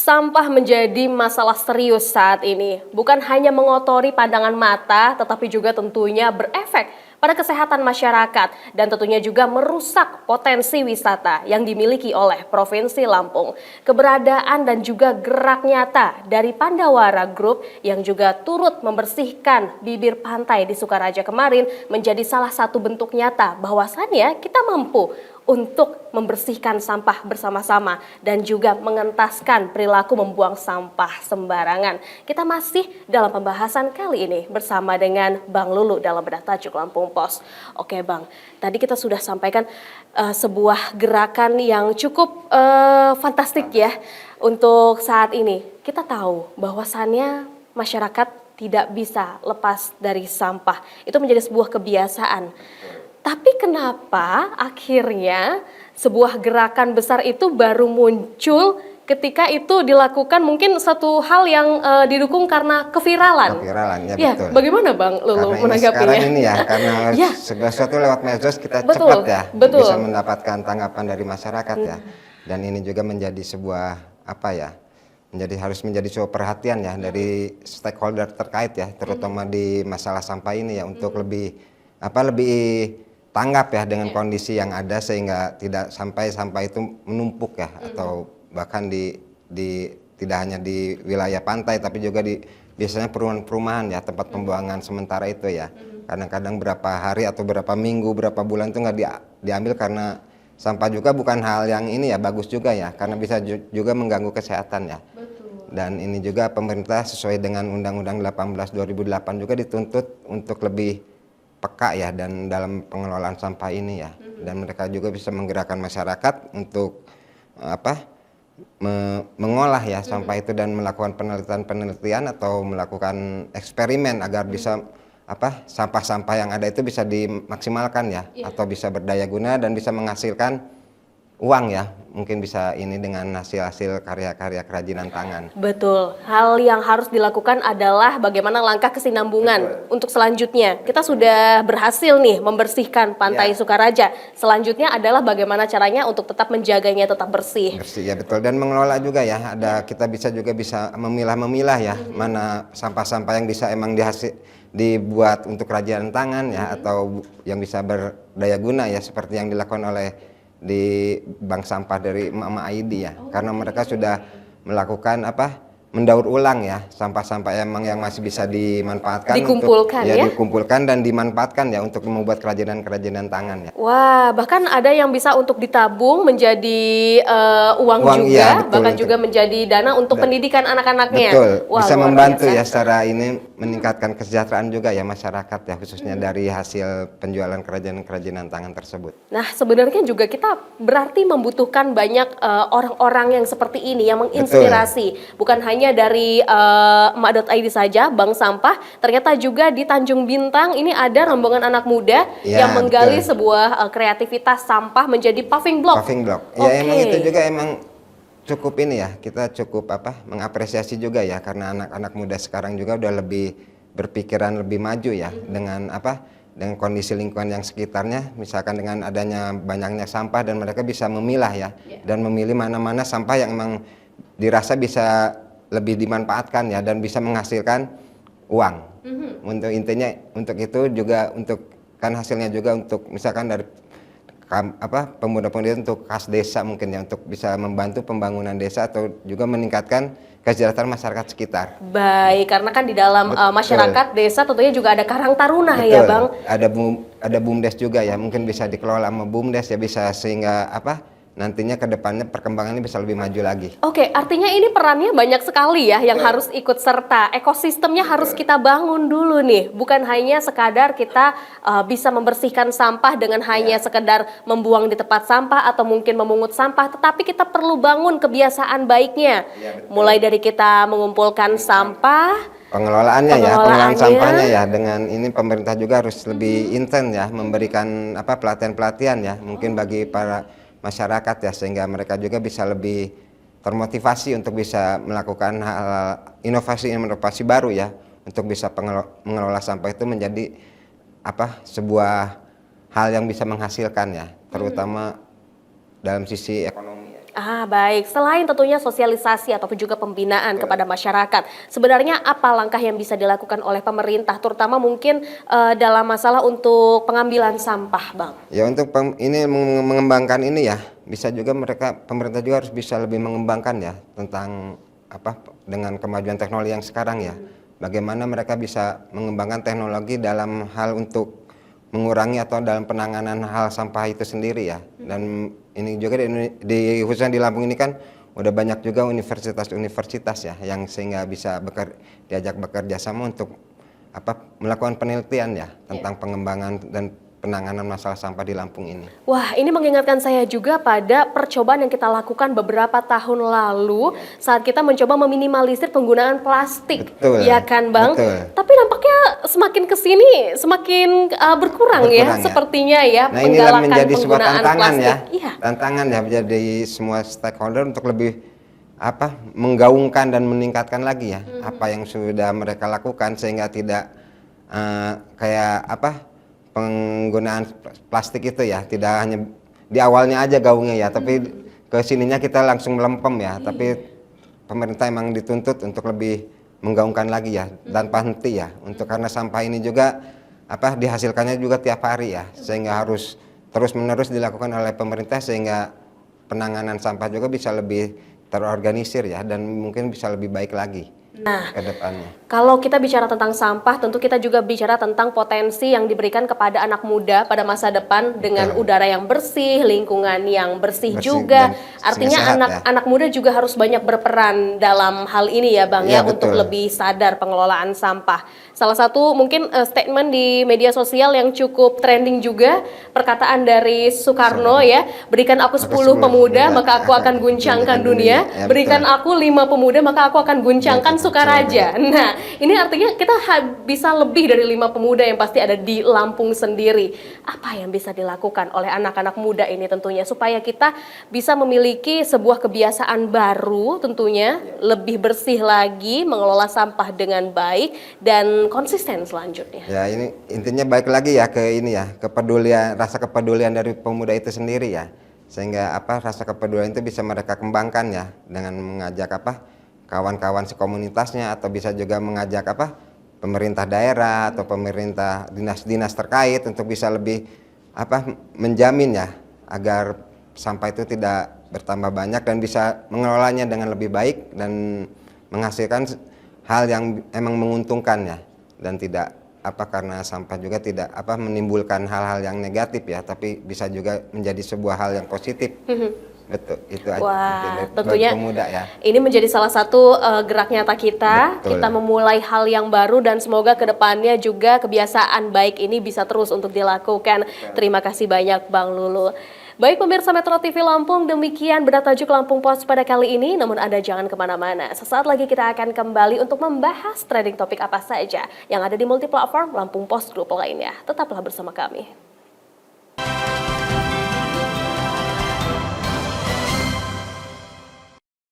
Sampah menjadi masalah serius saat ini. Bukan hanya mengotori pandangan mata, tetapi juga tentunya berefek pada kesehatan masyarakat dan tentunya juga merusak potensi wisata yang dimiliki oleh Provinsi Lampung. Keberadaan dan juga gerak nyata dari Pandawara Group yang juga turut membersihkan bibir pantai di Sukaraja kemarin menjadi salah satu bentuk nyata bahwasannya kita mampu untuk membersihkan sampah bersama-sama dan juga mengentaskan perilaku membuang sampah sembarangan. Kita masih dalam pembahasan kali ini bersama dengan Bang Lulu dalam Bedah Tajuk Lampung Pos. Oke Bang, tadi kita sudah sampaikan sebuah gerakan yang cukup fantastik ya untuk saat ini. Kita tahu bahwasannya masyarakat tidak bisa lepas dari sampah. Itu menjadi sebuah kebiasaan. Tapi kenapa akhirnya sebuah gerakan besar itu baru muncul ketika itu dilakukan mungkin satu hal yang didukung karena keviralan? Keviralan, ya Ya, betul. bagaimana Bang Lulu menanggapinya? Sekarang ini ya, karena Ya. segala sesuatu lewat medsos kita Betul, cepat ya, betul. bisa mendapatkan tanggapan dari masyarakat ya. Dan ini juga menjadi sebuah harus menjadi sebuah perhatian ya dari stakeholder terkait ya, terutama di masalah sampah ini ya, untuk lebih tanggap ya dengan kondisi yang ada sehingga tidak sampai sampah itu menumpuk ya, atau bahkan tidak hanya di wilayah pantai tapi juga biasanya perumahan-perumahan ya, tempat pembuangan sementara itu ya. Kadang-kadang berapa hari atau berapa minggu, berapa bulan itu nggak diambil karena sampah juga bukan hal yang ini ya, bagus juga ya, karena bisa juga mengganggu kesehatan ya. Dan ini juga pemerintah sesuai dengan Undang-Undang 18 2008 juga dituntut untuk lebih peka ya dan dalam pengelolaan sampah ini ya. Dan mereka juga bisa menggerakkan masyarakat untuk mengolah ya sampah itu dan melakukan penelitian atau melakukan eksperimen agar bisa sampah-sampah yang ada itu bisa dimaksimalkan ya, atau bisa berdaya guna dan bisa menghasilkan uang ya, mungkin bisa ini dengan hasil-hasil karya-karya kerajinan tangan. Betul, hal yang harus dilakukan adalah bagaimana langkah kesinambungan untuk selanjutnya. Kita sudah berhasil nih membersihkan pantai Sukaraja. Selanjutnya adalah bagaimana caranya untuk tetap menjaganya tetap bersih. Bersih ya, betul, dan mengelola juga ya. Kita bisa memilah-memilah ya, mana sampah-sampah yang bisa emang dibuat untuk kerajinan tangan ya, atau yang bisa berdaya guna ya, seperti yang dilakukan oleh di bank sampah dari Mama Aidi ya, karena mereka sudah melakukan mendaur ulang ya sampah-sampah yang masih bisa dimanfaatkan, Dikumpulkan ya? Dikumpulkan dan dimanfaatkan ya untuk membuat kerajinan ya. Wah, bahkan ada yang bisa untuk ditabung menjadi uang juga, iya, betul, bahkan juga menjadi dana untuk pendidikan anak-anaknya. Betul, Wah, bisa luar membantu biasa. ya secara ini meningkatkan kesejahteraan juga ya masyarakat ya, khususnya dari hasil penjualan kerajinan tangan tersebut. Nah, sebenarnya juga kita berarti membutuhkan banyak orang-orang yang seperti ini yang menginspirasi. Bukan hanya dari emak.id saja, Bank Sampah, ternyata juga di Tanjung Bintang ini ada rombongan anak muda Ya, yang menggali sebuah kreativitas sampah menjadi paving block. Paving block. Ya, emang itu juga emang cukup ini ya, kita cukup mengapresiasi juga ya, karena anak-anak muda sekarang juga udah lebih berpikiran lebih maju ya, dengan dengan kondisi lingkungan yang sekitarnya, misalkan dengan adanya banyaknya sampah, dan mereka bisa memilah ya, dan memilih mana-mana sampah yang emang dirasa bisa lebih dimanfaatkan ya, dan bisa menghasilkan uang. Untuk intinya untuk itu juga, untuk kan hasilnya juga untuk misalkan dari pemuda-pemudi untuk kas desa mungkin ya, untuk bisa membantu pembangunan desa atau juga meningkatkan kesejahteraan masyarakat sekitar. Baik, karena kan di dalam masyarakat desa tentunya juga ada Karang Taruna. Betul. Ya Bang. Ada BUMDes juga ya, mungkin bisa dikelola sama BUMDes ya, bisa sehingga nantinya ke depannya perkembangannya bisa lebih maju lagi. Oke, artinya ini perannya banyak sekali ya yang harus ikut serta. Ekosistemnya harus kita bangun dulu nih. Bukan hanya sekadar kita bisa membersihkan sampah dengan hanya sekedar membuang di tempat sampah atau mungkin memungut sampah, tetapi kita perlu bangun kebiasaan baiknya. Mulai dari kita mengumpulkan sampah, pengelolaan sampahnya ya, dengan ini pemerintah juga harus lebih intens ya, memberikan pelatihan-pelatihan ya, mungkin bagi para masyarakat ya, sehingga mereka juga bisa lebih termotivasi untuk bisa melakukan hal inovasi baru ya, untuk bisa mengelola sampah itu menjadi sebuah hal yang bisa menghasilkan ya, terutama dalam sisi ekonomi. Baik. Selain tentunya sosialisasi ataupun juga pembinaan kepada masyarakat, sebenarnya apa langkah yang bisa dilakukan oleh pemerintah, terutama mungkin dalam masalah untuk pengambilan sampah, Bang? Ya untuk ini mengembangkan ini ya, bisa juga pemerintah juga harus bisa lebih mengembangkan ya tentang apa dengan kemajuan teknologi yang sekarang ya. Bagaimana mereka bisa mengembangkan teknologi dalam hal untuk mengurangi atau dalam penanganan hal sampah itu sendiri ya. Dan ini juga khususnya di Lampung ini kan udah banyak juga universitas-universitas ya yang sehingga bisa diajak bekerja sama untuk melakukan penelitian ya tentang pengembangan dan penanganan masalah sampah di Lampung ini. Wah, ini mengingatkan saya juga pada percobaan yang kita lakukan beberapa tahun lalu saat kita mencoba meminimalisir penggunaan plastik. Betul, ya kan, Bang? betul. Tapi nampaknya semakin kesini semakin berkurang ya, sepertinya ya Nah, inilah menjadi sebuah tantangan plastik. ya. Iya. Tantangan ya menjadi semua stakeholder untuk lebih menggaungkan dan meningkatkan lagi ya apa yang sudah mereka lakukan sehingga tidak penggunaan plastik itu ya tidak hanya di awalnya aja gaungnya ya, tapi ke sininya kita langsung melempem ya. Tapi pemerintah emang dituntut untuk lebih menggaungkan lagi ya tanpa henti ya, untuk karena sampah ini juga dihasilkannya juga tiap hari ya, sehingga harus terus-menerus dilakukan oleh pemerintah sehingga penanganan sampah juga bisa lebih terorganisir ya dan mungkin bisa lebih baik lagi. Nah, ke depannya. Kalau kita bicara tentang sampah, tentu kita juga bicara tentang potensi yang diberikan kepada anak muda pada masa depan dengan udara yang bersih, lingkungan yang bersih juga. Artinya anak muda juga harus banyak berperan dalam hal ini ya, Bang, ya untuk lebih sadar pengelolaan sampah. Salah satu mungkin statement di media sosial yang cukup trending juga, perkataan dari Soekarno ya, berikan aku 10 pemuda maka aku akan guncangkan dunia, berikan aku 5 pemuda maka aku akan guncangkan Sukaraja. Nah, ini artinya kita bisa lebih dari 5 pemuda yang pasti ada di Lampung sendiri. Apa yang bisa dilakukan oleh anak-anak muda ini tentunya supaya kita bisa memiliki sebuah kebiasaan baru tentunya, lebih bersih lagi, mengelola sampah dengan baik dan konsisten selanjutnya. Ya, ini intinya balik lagi ya ke ini ya, rasa kepedulian dari pemuda itu sendiri ya. Sehingga rasa kepedulian itu bisa mereka kembangkan ya dengan mengajak kawan-kawan sekomunitasnya, atau bisa juga mengajak pemerintah daerah atau pemerintah dinas-dinas terkait untuk bisa lebih menjamin ya agar sampah itu tidak bertambah banyak dan bisa mengelolanya dengan lebih baik dan menghasilkan hal yang emang menguntungkan ya, dan tidak karena sampah juga tidak menimbulkan hal-hal yang negatif ya, tapi bisa juga menjadi sebuah hal yang positif. Betul, itu aja. Wah, tentunya pemuda ya. Ini menjadi salah satu gerak nyata kita. Betul. Kita memulai hal yang baru dan semoga kedepannya juga kebiasaan baik ini bisa terus untuk dilakukan. Terima kasih banyak, Bang Lulu. Baik pemirsa Metro TV Lampung, demikian bertajuk Lampung Post pada kali ini. Namun Anda jangan kemana-mana. Sesaat lagi kita akan kembali untuk membahas trending topik apa saja yang ada di multiplatform Lampung Post Group lainnya. Tetaplah bersama kami.